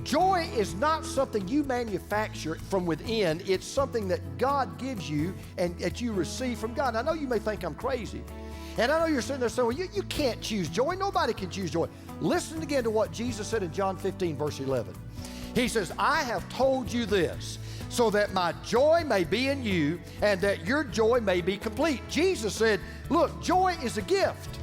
joy is not something you manufacture from within. It's something that God gives you and that you receive from God. And I know you may think I'm crazy. And I know you're sitting there saying, well, you can't choose joy. Nobody can choose joy. Listen again to what Jesus said in John 15, verse 11. He says, I have told you this, so that my joy may be in you and that your joy may be complete. Jesus said, look, joy is a gift.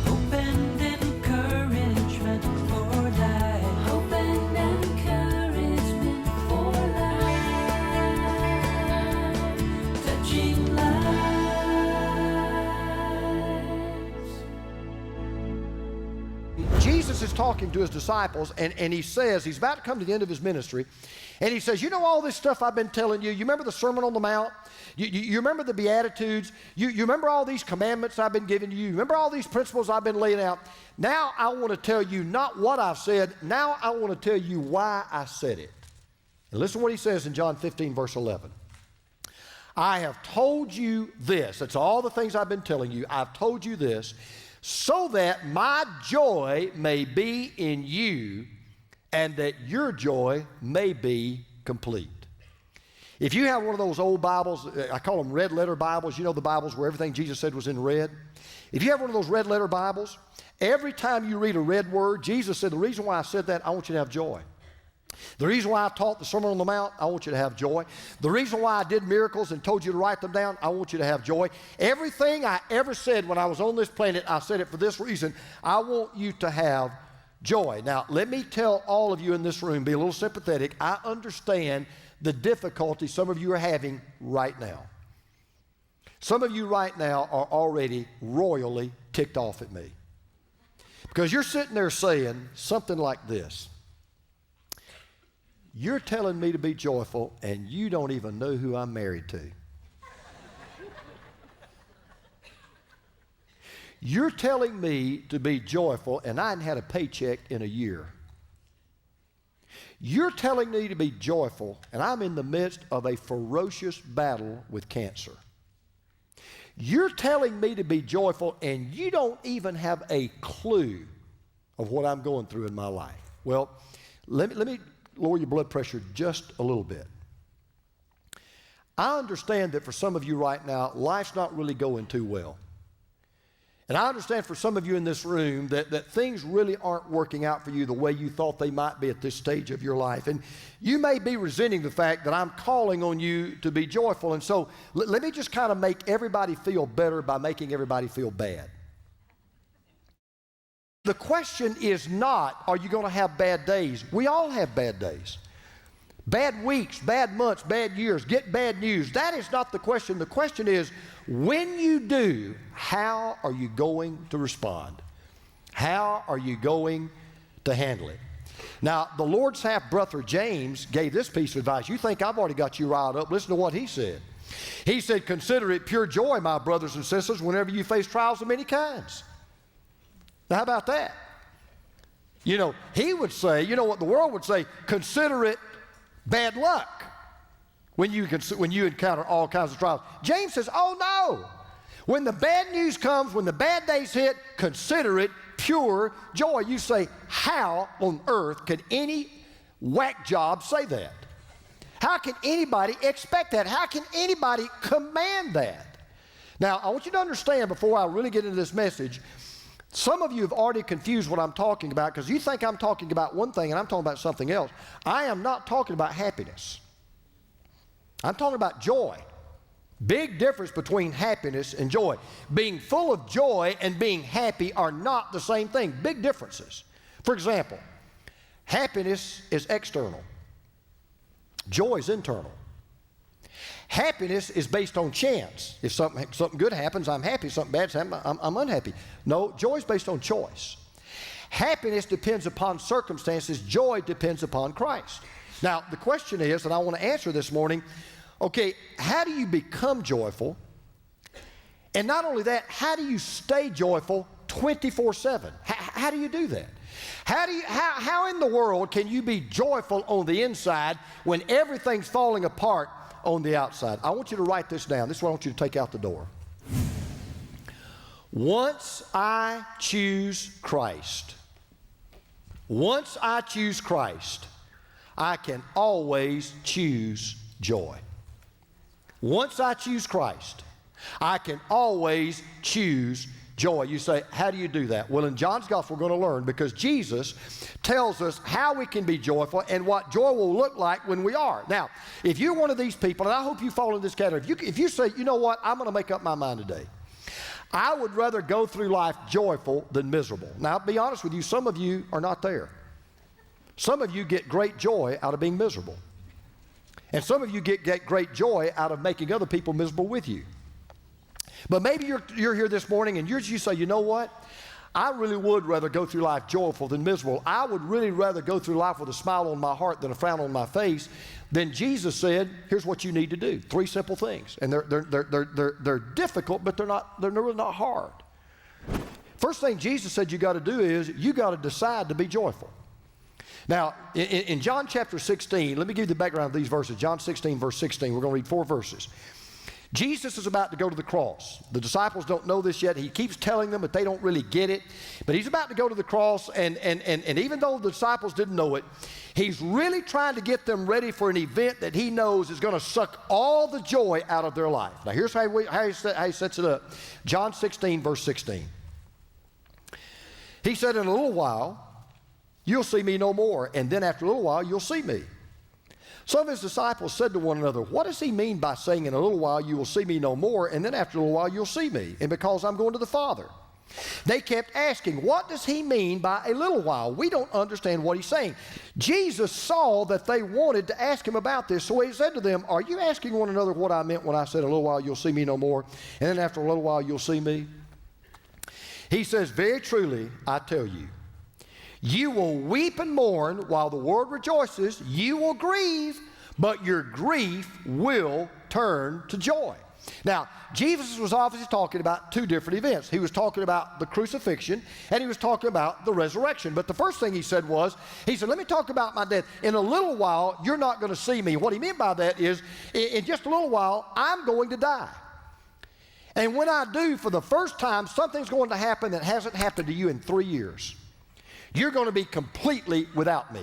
Hope and encouragement for life. Hope and encouragement for life. Touching lives. Jesus is talking to his disciples, and he says, he's about to come to the end of his ministry, and he says, you know all this stuff I've been telling you? You remember the Sermon on the Mount? You remember the Beatitudes? You remember all these commandments I've been giving you? You remember all these principles I've been laying out? Now I want to tell you not what I've said. Now I want to tell you why I said it. And listen to what he says in John 15, verse 11. I have told you this. That's all the things I've been telling you. I've told you this so that my joy may be in you and that your joy may be complete. If you have one of those old Bibles, I call them red letter Bibles, you know the Bibles where everything Jesus said was in red. If you have one of those red letter Bibles, every time you read a red word, Jesus said, the reason why I said that, I want you to have joy. The reason why I taught the Sermon on the Mount, I want you to have joy. The reason why I did miracles and told you to write them down, I want you to have joy. Everything I ever said when I was on this planet, I said it for this reason. I want you to have joy. Now, let me tell all of you in this room, be a little sympathetic. I understand the difficulty some of you are having right now. Some of you right now are already royally ticked off at me. Because you're sitting there saying something like this. You're telling me to be joyful, and you don't even know who I'm married to. You're telling me to be joyful, and I hadn't had a paycheck in a year. You're telling me to be joyful, and I'm in the midst of a ferocious battle with cancer. You're telling me to be joyful, and you don't even have a clue of what I'm going through in my life. Well, let me lower your blood pressure just a little bit. I understand that for some of you right now, life's not really going too well. And I understand for some of you in this room that things really aren't working out for you the way you thought they might be at this stage of your life. And you may be resenting the fact that I'm calling on you to be joyful. And so let me just kind of make everybody feel better by making everybody feel bad. The question is not, are you going to have bad days? We all have bad days. Bad weeks, bad months, bad years, get bad news. That is not the question. The question is, when you do, how are you going to respond? How are you going to handle it? Now, the Lord's half-brother James gave this piece of advice. You think I've already got you riled up. Listen to what he said. He said, consider it pure joy, my brothers and sisters, whenever you face trials of many kinds. Now, how about that? You know, he would say, you know what the world would say, consider it bad luck when you encounter all kinds of trials. James says, oh no. When the bad news comes, when the bad days hit, consider it pure joy. You say, how on earth could any whack job say that? How can anybody expect that? How can anybody command that? Now, I want you to understand before I really get into this message, some of you have already confused what I'm talking about because you think I'm talking about one thing and I'm talking about something else. I am not talking about happiness. I'm talking about joy. Big difference between happiness and joy. Being full of joy and being happy are not the same thing. Big differences. For example, happiness is external. Joy is internal. Happiness is based on chance. If something good happens, I'm happy. If something bad happens, I'm unhappy. No, joy is based on choice. Happiness depends upon circumstances. Joy depends upon Christ. Now, the question is, and I want to answer this morning, okay, how do you become joyful? And not only that, how do you stay joyful 24/7? How do you do that? How in the world can you be joyful on the inside when everything's falling apart on the outside? I want you to write this down. This is what I want you to take out the door. Once I choose Christ, I can always choose joy. Once I choose Christ, I can always choose joy. You say, how do you do that? Well, in John's Gospel, we're going to learn because Jesus tells us how we can be joyful and what joy will look like when we are. Now, if you're one of these people, and I hope you fall in this category, if you say, you know what, I'm going to make up my mind today. I would rather go through life joyful than miserable. Now, I'll be honest with you, some of you are not there. Some of you get great joy out of being miserable. And some of you get great joy out of making other people miserable with you. But maybe you're here this morning and you say, you know what? I really would rather go through life joyful than miserable. I would really rather go through life with a smile on my heart than a frown on my face. Then Jesus said, here's what you need to do. 3 simple things. And they're difficult, but they're really not hard. First thing Jesus said you got to do is you got to decide to be joyful. Now, in John chapter 16, let me give you the background of these verses. John 16, verse 16, we're going to read 4 verses. Jesus is about to go to the cross. The disciples don't know this yet. He keeps telling them, but they don't really get it. But he's about to go to the cross, and even though the disciples didn't know it, he's really trying to get them ready for an event that he knows is going to suck all the joy out of their life. Now, here's how he sets it up. John 16, verse 16. He said, in a little while, you'll see me no more, and then after a little while, you'll see me. Some of his disciples said to one another, what does he mean by saying in a little while you will see me no more, and then after a little while you'll see me, and because I'm going to the Father? They kept asking, what does he mean by a little while? We don't understand what he's saying. Jesus saw that they wanted to ask him about this, so he said to them, are you asking one another what I meant when I said a little while you'll see me no more, and then after a little while you'll see me? He says, very truly, I tell you, you will weep and mourn while the world rejoices. You will grieve, but your grief will turn to joy. Now, Jesus was obviously talking about 2 different events. He was talking about the crucifixion, and he was talking about the resurrection. But the first thing he said was, he said, let me talk about my death. In a little while, you're not going to see me. What he meant by that is, in just a little while, I'm going to die. And when I do, for the first time, something's going to happen that hasn't happened to you in 3 years. You're going to be completely without me.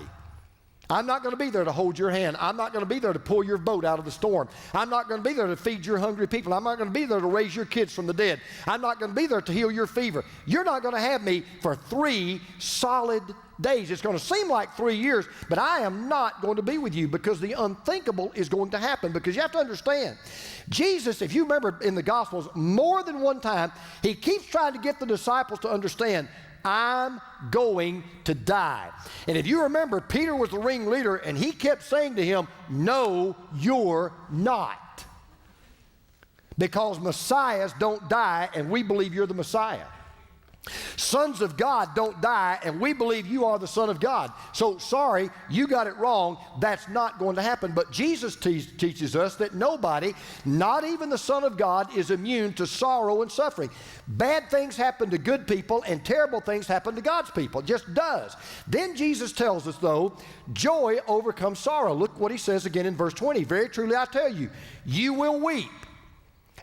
I'm not going to be there to hold your hand. I'm not going to be there to pull your boat out of the storm. I'm not going to be there to feed your hungry people. I'm not going to be there to raise your kids from the dead. I'm not going to be there to heal your fever. You're not going to have me for 3 solid days. It's going to seem like 3 years, but I am not going to be with you because the unthinkable is going to happen. Because you have to understand, Jesus, if you remember in the Gospels, more than one time, he keeps trying to get the disciples to understand, I'm going to die. And if you remember, Peter was the ringleader, and he kept saying to him, no, you're not. Because messiahs don't die, and we believe you're the Messiah. Sons of God don't die, and we believe you are the Son of God. So, sorry, you got it wrong. That's not going to happen. But Jesus teaches us that nobody, not even the Son of God, is immune to sorrow and suffering. Bad things happen to good people, and terrible things happen to God's people. It just does. Then Jesus tells us, though, joy overcomes sorrow. Look what he says again in verse 20. Very truly I tell you, you will weep,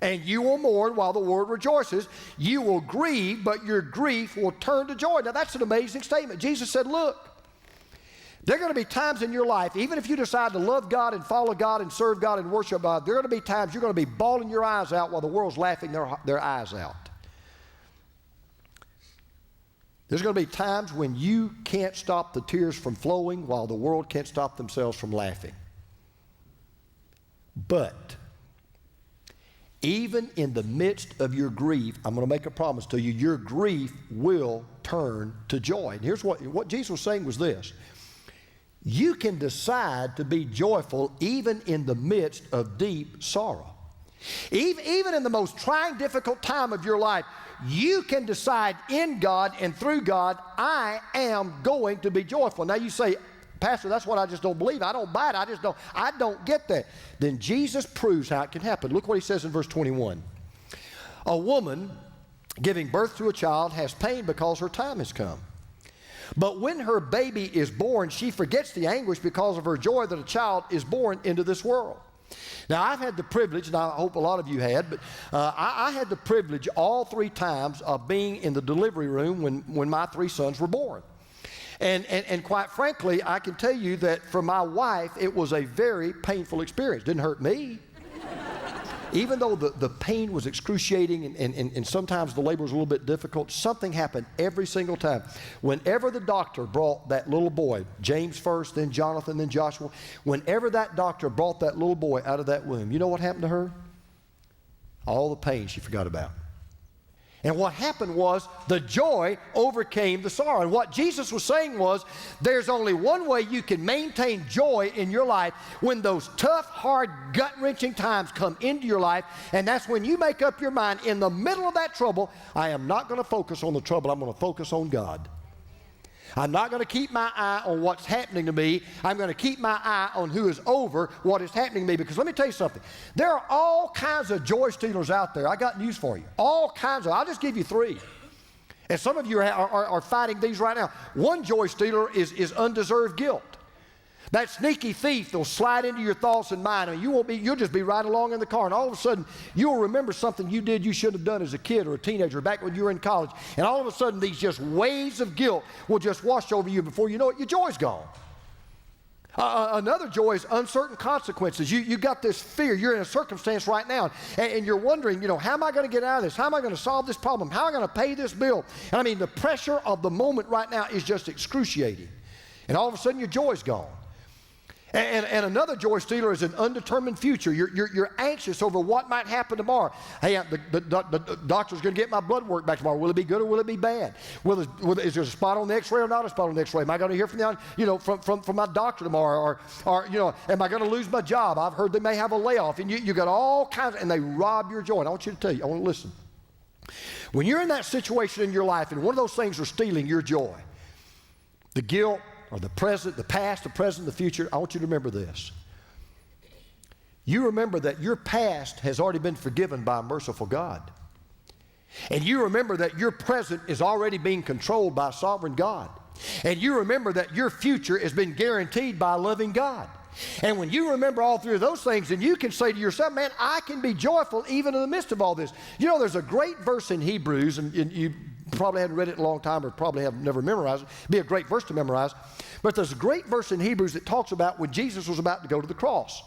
and you will mourn while the world rejoices. You will grieve, but your grief will turn to joy. Now, that's an amazing statement. Jesus said, look, there are going to be times in your life, even if you decide to love God and follow God and serve God and worship God, there are going to be times you're going to be bawling your eyes out while the world's laughing their eyes out. There's going to be times when you can't stop the tears from flowing while the world can't stop themselves from laughing. But even in the midst of your grief, I'm going to make a promise to you, your grief will turn to joy. And here's what Jesus was saying was this. You can decide to be joyful even in the midst of deep sorrow. Even in the most trying, difficult time of your life, you can decide in God and through God, I am going to be joyful. Now you say, Pastor, that's what I just don't believe. I don't buy it. I don't get that. Then Jesus proves how it can happen. Look what he says in verse 21. A woman giving birth to a child has pain because her time has come. But when her baby is born, she forgets the anguish because of her joy that a child is born into this world. Now, I've had the privilege, and I hope a lot of you had, but I had the privilege all 3 times of being in the delivery room when my 3 sons were born. And quite frankly, I can tell you that for my wife, it was a very painful experience. Didn't hurt me. Even though the pain was excruciating and sometimes the labor was a little bit difficult, something happened every single time. Whenever the doctor brought that little boy, James first, then Jonathan, then Joshua, whenever that doctor brought that little boy out of that womb, you know what happened to her? All the pain she forgot about. And what happened was the joy overcame the sorrow. And what Jesus was saying was there's only one way you can maintain joy in your life when those tough, hard, gut-wrenching times come into your life. And that's when you make up your mind in the middle of that trouble, I am not going to focus on the trouble. I'm going to focus on God. I'm not going to keep my eye on what's happening to me. I'm going to keep my eye on who is over what is happening to me. Because let me tell you something. There are all kinds of joy stealers out there. I got news for you. All kinds of. I'll just give you three. And some of you are fighting these right now. One joy stealer is undeserved guilt. That sneaky thief will slide into your thoughts and mind, and you'll just be right along in the car, and all of a sudden you'll remember something you did you should have done as a kid or a teenager back when you were in college, and all of a sudden these just waves of guilt will just wash over you. Before you know it, your joy's gone. Another joy is uncertain consequences. You got this fear. You're in a circumstance right now, and you're wondering, how am I going to get out of this? How am I going to solve this problem? How am I going to pay this bill? And I mean, the pressure of the moment right now is just excruciating, and all of a sudden your joy's gone. And another joy stealer is an undetermined future. You're anxious over what might happen tomorrow. Hey, the doctor's going to get my blood work back tomorrow. Will it be good or will it be bad? Is there a spot on the X-ray or not a spot on the X-ray? Am I going to hear from my doctor tomorrow? Or am I going to lose my job? I've heard they may have a layoff. And you got all kinds, and they rob your joy. And I want you to tell you, I want to listen. When you're in that situation in your life, and one of those things are stealing your joy, the guilt, or the present, the past, the present, the future, I want you to remember this. You remember that your past has already been forgiven by a merciful God. And you remember that your present is already being controlled by a sovereign God. And you remember that your future has been guaranteed by a loving God. And when you remember all three of those things, then you can say to yourself, man, I can be joyful even in the midst of all this. There's a great verse in Hebrews, and you probably hadn't read it in a long time or probably have never memorized it. It'd be a great verse to memorize. But there's a great verse in Hebrews that talks about when Jesus was about to go to the cross.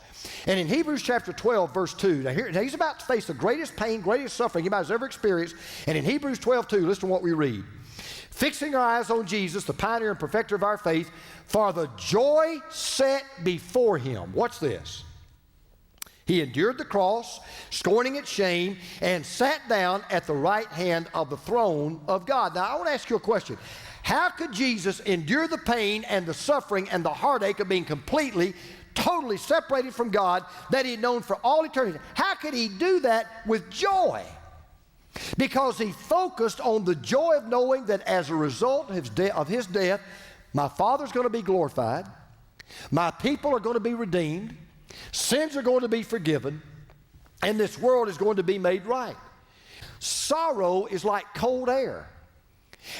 And in Hebrews chapter 12, verse 2, now he's about to face the greatest pain, greatest suffering anybody's ever experienced. And in Hebrews 12, 2, listen to what we read. Fixing our eyes on Jesus, the pioneer and perfecter of our faith, for the joy set before him. What's this? He endured the cross, scorning its shame, and sat down at the right hand of the throne of God. Now, I want to ask you a question. How could Jesus endure the pain and the suffering and the heartache of being completely, totally separated from God that he had known for all eternity? How could he do that with joy? Because he focused on the joy of knowing that as a result of his death, my Father's going to be glorified, my people are going to be redeemed, sins are going to be forgiven, and this world is going to be made right. Sorrow is like cold air.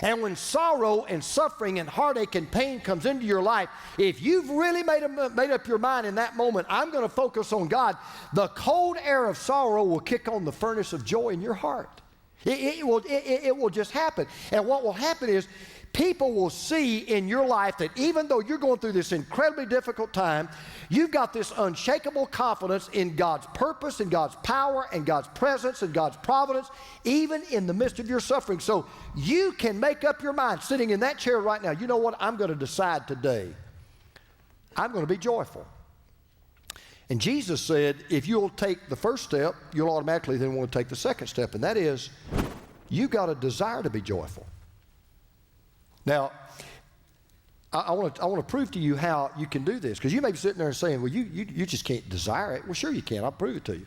And when sorrow and suffering and heartache and pain comes into your life, if you've really made up your mind in that moment, I'm going to focus on God, the cold air of sorrow will kick on the furnace of joy in your heart. It will just happen. And what will happen is people will see in your life that even though you're going through this incredibly difficult time, you've got this unshakable confidence in God's purpose and God's power and God's presence and God's providence, even in the midst of your suffering. So you can make up your mind sitting in that chair right now. You know what? I'm going to decide today. I'm going to be joyful. And Jesus said, if you'll take the first step, you'll automatically then want to take the second step, and that is, you've got a desire to be joyful. Now, I want to prove to you how you can do this, because you may be sitting there and saying, well, you just can't desire it. Well, sure you can. I'll prove it to you.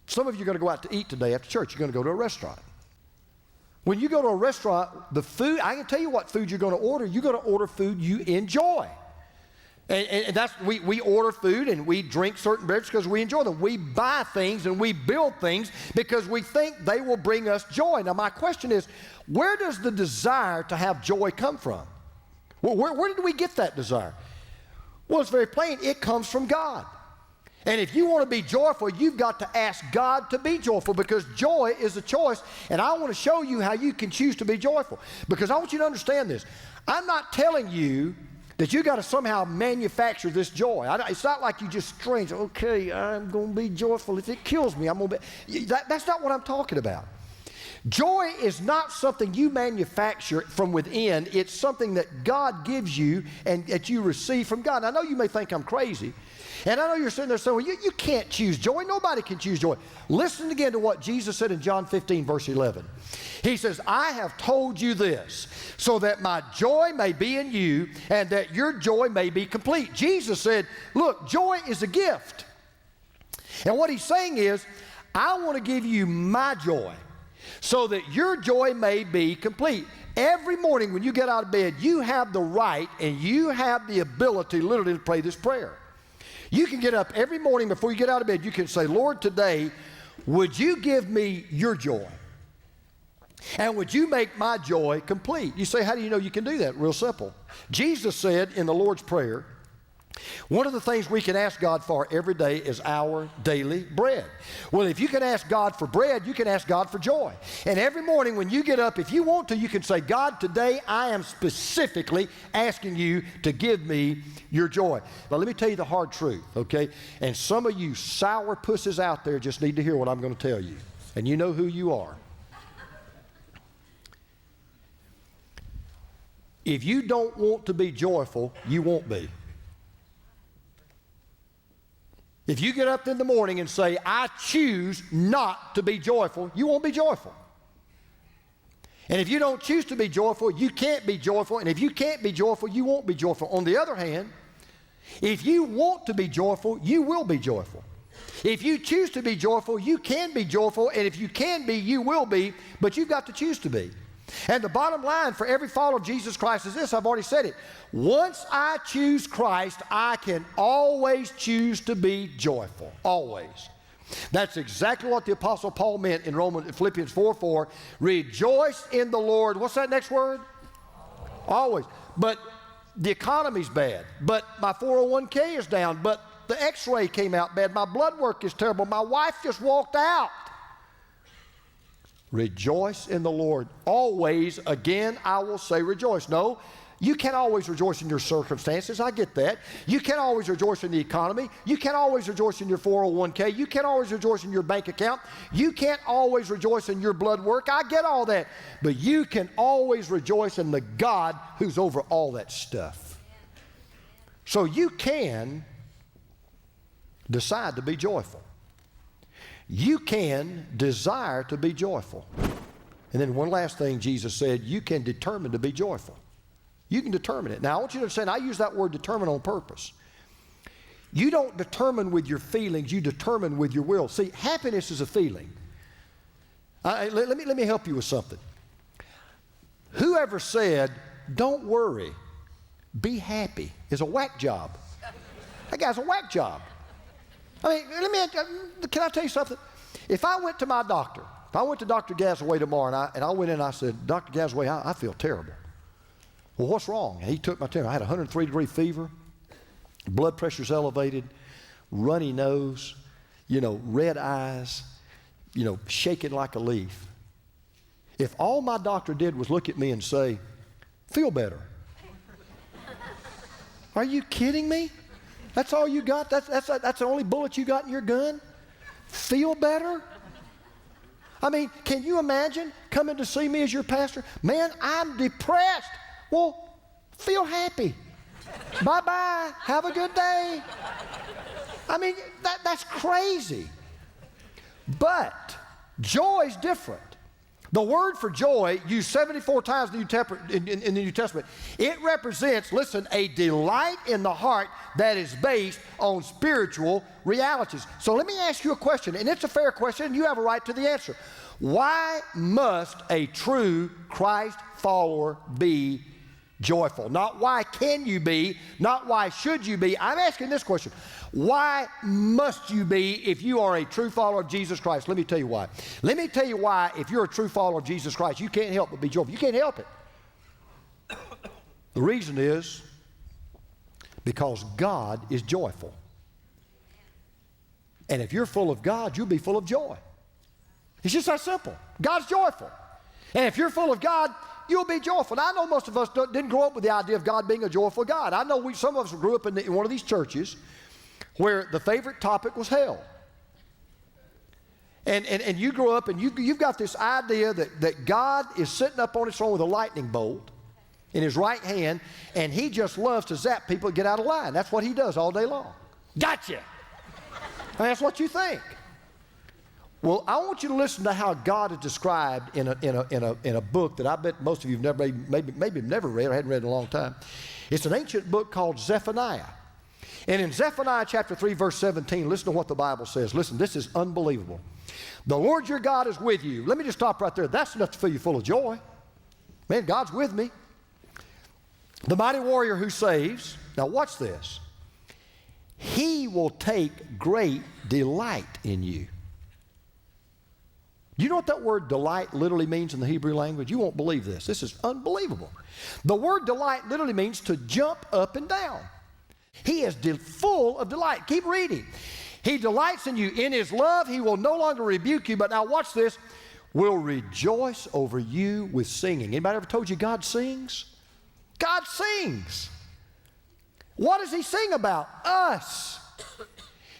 Some of you are going to go out to eat today after church. You're going to go to a restaurant. When you go to a restaurant, the food, I can tell you what food you're going to order. You're going to order food you enjoy. And that's, we order food and we drink certain beverages because we enjoy them. We buy things and we build things because we think they will bring us joy. Now, my question is, where does the desire to have joy come from? Where did we get that desire? Well, it's very plain. It comes from God. And if you want to be joyful, you've got to ask God to be joyful, because joy is a choice. And I want to show you how you can choose to be joyful, because I want you to understand this. I'm not telling you that you got to somehow manufacture this joy. It's not like you just strange, okay, I'm going to be joyful. If it kills me, I'm going to be. That's not what I'm talking about. Joy is not something you manufacture from within. It's something that God gives you and that you receive from God. And I know you may think I'm crazy. And I know you're sitting there saying, well, you can't choose joy. Nobody can choose joy. Listen again to what Jesus said in John 15, verse 11. He says, I have told you this, so that my joy may be in you and that your joy may be complete. Jesus said, look, joy is a gift. And what he's saying is, I want to give you my joy so that your joy may be complete. Every morning when you get out of bed, you have the right and you have the ability literally to pray this prayer. You can get up every morning before you get out of bed. You can say, Lord, today, would you give me your joy? And would you make my joy complete? You say, how do you know you can do that? Real simple. Jesus said in the Lord's Prayer, one of the things we can ask God for every day is our daily bread. Well, if you can ask God for bread, you can ask God for joy. And every morning when you get up, if you want to, you can say, God, today I am specifically asking you to give me your joy. Now, let me tell you the hard truth, okay? And some of you sour pussies out there just need to hear what I'm going to tell you. And you know who you are. If you don't want to be joyful, you won't be. If you get up in the morning and say, I choose not to be joyful, you won't be joyful. And if you don't choose to be joyful, you can't be joyful. And if you can't be joyful, you won't be joyful. On the other hand, if you want to be joyful, you will be joyful. If you choose to be joyful, you can be joyful. And if you can be, you will be. But you've got to choose to be. And the bottom line for every follower of Jesus Christ is this. I've already said it. Once I choose Christ, I can always choose to be joyful. Always. That's exactly what the Apostle Paul meant in Philippians 4:4. Rejoice in the Lord. What's that next word? Always. But the economy's bad. But my 401k is down. But the x-ray came out bad. My blood work is terrible. My wife just walked out. Rejoice in the Lord. Always, again, I will say rejoice. No, you can't always rejoice in your circumstances. I get that. You can't always rejoice in the economy. You can't always rejoice in your 401k. You can't always rejoice in your bank account. You can't always rejoice in your blood work. I get all that. But you can always rejoice in the God who's over all that stuff. So you can decide to be joyful. You can desire to be joyful. And then one last thing Jesus said, you can determine to be joyful. You can determine it. Now, I want you to understand, I use that word determine on purpose. You don't determine with your feelings, you determine with your will. See, happiness is a feeling. Let me help you with something. Whoever said, don't worry, be happy, is a whack job. That guy's a whack job. I mean, can I tell you something? If I went to my doctor, if I went to Dr. Gasaway tomorrow and I went in and I said, Dr. Gasaway, I feel terrible. Well, what's wrong? And he took my temperature. I had a 103-degree fever, blood pressure's elevated, runny nose, red eyes, shaking like a leaf. If all my doctor did was look at me and say, feel better. Are you kidding me? That's all you got? That's the only bullet you got in your gun? Feel better? I mean, can you imagine coming to see me as your pastor? Man, I'm depressed. Well, feel happy. Bye-bye. Have a good day. I mean, that's crazy. But joy is different. The word for joy, used 74 times in the New Testament, it represents, listen, a delight in the heart that is based on spiritual realities. So let me ask you a question, and it's a fair question, and you have a right to the answer. Why must a true Christ follower be joyful? Not why can you be, not why should you be. I'm asking this question. Why must you be if you are a true follower of Jesus Christ? Let me tell you why. Let me tell you why if you're a true follower of Jesus Christ, you can't help but be joyful. You can't help it. The reason is because God is joyful. And if you're full of God, you'll be full of joy. It's just that simple. God's joyful. And if you're full of God, you'll be joyful. Now, I know most of us didn't grow up with the idea of God being a joyful God. I know some of us grew up in one of these churches where the favorite topic was hell. And you grow up and you've got this idea that God is sitting up on his throne with a lightning bolt in his right hand, and he just loves to zap people and get out of line. That's what he does all day long. Gotcha! And that's what you think. Well, I want you to listen to how God is described in a book that I bet most of you have maybe never read or hadn't read in a long time. It's an ancient book called Zephania. And in Zephaniah chapter 3, verse 17, listen to what the Bible says. Listen, this is unbelievable. The Lord your God is with you. Let me just stop right there. That's enough to fill you full of joy. Man, God's with me. The mighty warrior who saves. Now watch this. He will take great delight in you. You know what that word delight literally means in the Hebrew language? You won't believe this. This is unbelievable. The word delight literally means to jump up and down. He is full of delight. Keep reading. He delights in you. In his love, he will no longer rebuke you. But now watch this. Will rejoice over you with singing. Anybody ever told you God sings? God sings. What does he sing about? Us.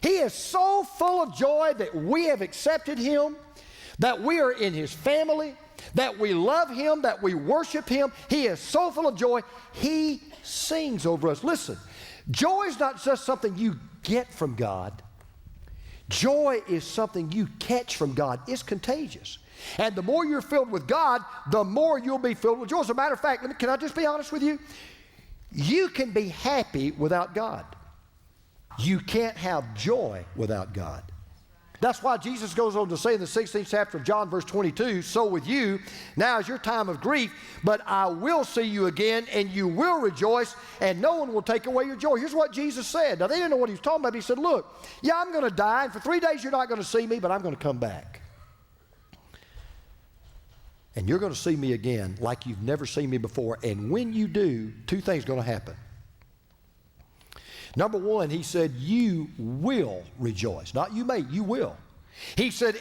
He is so full of joy that we have accepted him, that we are in his family, that we love him, that we worship him. He is so full of joy, he sings over us. Listen, joy is not just something you get from God. Joy is something you catch from God. It's contagious. And the more you're filled with God, the more you'll be filled with joy. As a matter of fact, can I just be honest with you? You can be happy without God. You can't have joy without God. That's why Jesus goes on to say in the 16th chapter of John, verse 22, so with you, now is your time of grief, but I will see you again, and you will rejoice, and no one will take away your joy. Here's what Jesus said. Now, they didn't know what he was talking about. He said, look, yeah, I'm going to die, and for 3 days you're not going to see me, but I'm going to come back. And you're going to see me again like you've never seen me before, and when you do, two things are going to happen. Number one, he said, you will rejoice. Not you may, you will. He said,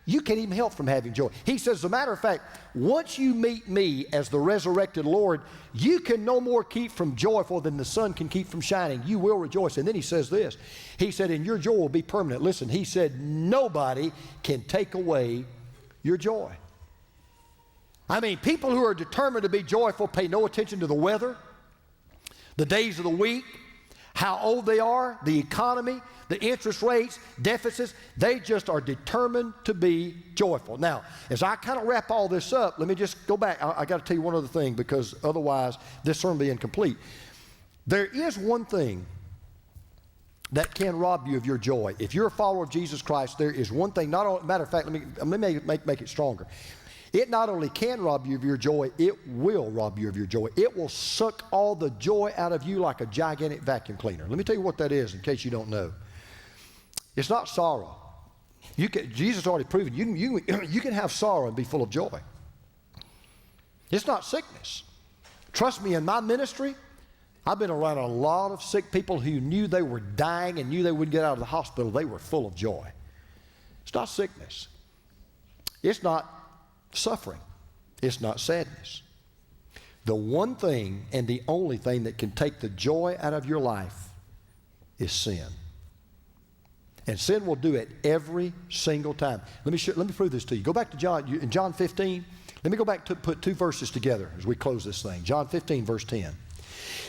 you can't even help from having joy. He says, as a matter of fact, once you meet me as the resurrected Lord, you can no more keep from joyful than the sun can keep from shining. You will rejoice. And then he says this. He said, and your joy will be permanent. Listen, he said, nobody can take away your joy. I mean, people who are determined to be joyful pay no attention to the weather, the days of the week, how old they are, the economy, the interest rates, deficits. They just are determined to be joyful. Now, as I kind of wrap all this up, let me just go back. I got to tell you one other thing, because otherwise this sermon will be incomplete. There is one thing that can rob you of your joy. If you're a follower of Jesus Christ, there is one thing. Not only, matter of fact, let me make it stronger. It not only can rob you of your joy, it will rob you of your joy. It will suck all the joy out of you like a gigantic vacuum cleaner. Let me tell you what that is in case you don't know. It's not sorrow. Jesus already proven you can have sorrow and be full of joy. It's not sickness. Trust me, in my ministry, I've been around a lot of sick people who knew they were dying and knew they wouldn't get out of the hospital. They were full of joy. It's not sickness. It's not suffering. It's not sadness. The one thing and the only thing that can take the joy out of your life is sin. And sin will do it every single time. Let me prove this to you. Go back to John, in John 15. Let me go back to put two verses together as we close this thing. John 15, verse 10.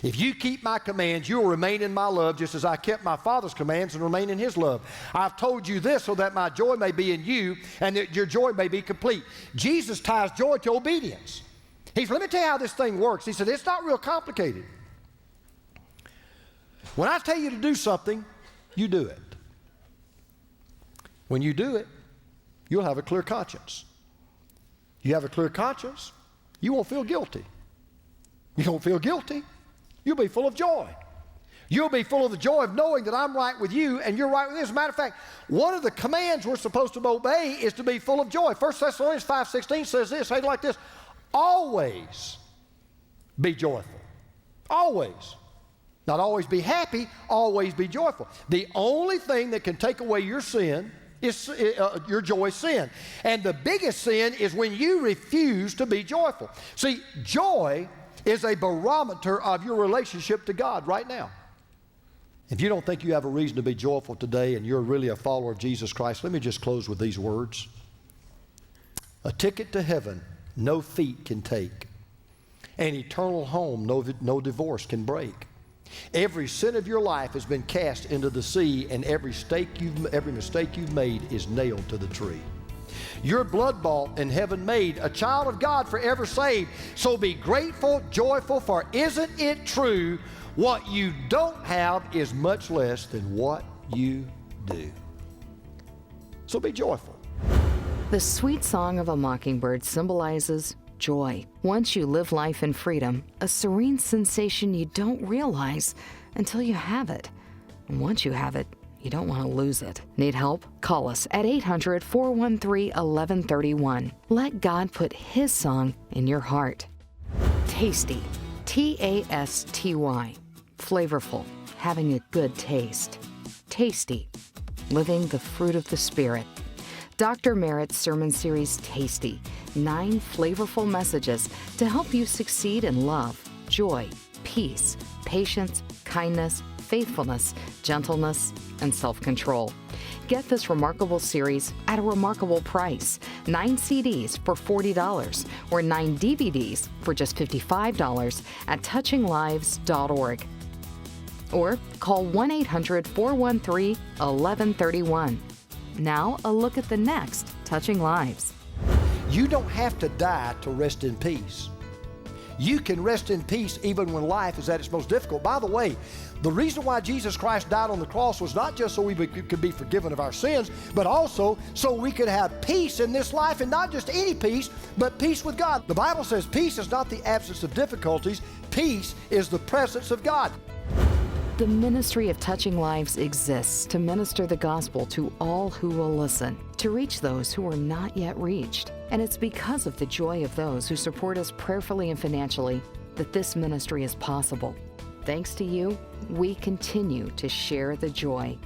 If you keep my commands, you will remain in my love, just as I kept my Father's commands and remain in his love. I've told you this so that my joy may be in you and that your joy may be complete. Jesus ties joy to obedience. He said, let me tell you how this thing works. He said, it's not real complicated. When I tell you to do something, you do it. When you do it, you'll have a clear conscience. You have a clear conscience, you won't feel guilty. You won't feel guilty. You'll be full of joy. You'll be full of the joy of knowing that I'm right with you and you're right with me. As a matter of fact, one of the commands we're supposed to obey is to be full of joy. 1 Thessalonians 5:16 says this, say it like this, always be joyful. Always. Not always be happy, always be joyful. The only thing that can take away your sin is your joy is sin. And the biggest sin is when you refuse to be joyful. See, joy is a barometer of your relationship to God right now. If you don't think you have a reason to be joyful today and you're really a follower of Jesus Christ, let me just close with these words. A ticket to heaven no feet can take. An eternal home no divorce can break. Every sin of your life has been cast into the sea, and every mistake you've made is nailed to the tree. You're blood bought and heaven made, a child of God forever saved. So be grateful, joyful, for isn't it true? What you don't have is much less than what you do. So be joyful. The sweet song of a mockingbird symbolizes joy. Once you live life in freedom, a serene sensation you don't realize until you have it. And once you have it, you don't want to lose it. Need help? Call us at 800-413-1131. Let God put His song in your heart. Tasty. Tasty. Flavorful. Having a good taste. Tasty. Living the fruit of the Spirit. Dr. Merritt's sermon series, Tasty. 9 flavorful messages to help you succeed in love, joy, peace, patience, kindness, faithfulness, gentleness, and self-control. Get this remarkable series at a remarkable price. 9 CDs for $40 or 9 DVDs for just $55 at touchinglives.org. Or call 1-800-413-1131. Now, a look at the next Touching Lives. You don't have to die to rest in peace. You can rest in peace even when life is at its most difficult. By the way, the reason why Jesus Christ died on the cross was not just so we could be forgiven of our sins, but also so we could have peace in this life, and not just any peace, but peace with God. The Bible says peace is not the absence of difficulties. Peace is the presence of God. The ministry of Touching Lives exists to minister the gospel to all who will listen, to reach those who are not yet reached. And it's because of the joy of those who support us prayerfully and financially that this ministry is possible. Thanks to you, we continue to share the joy.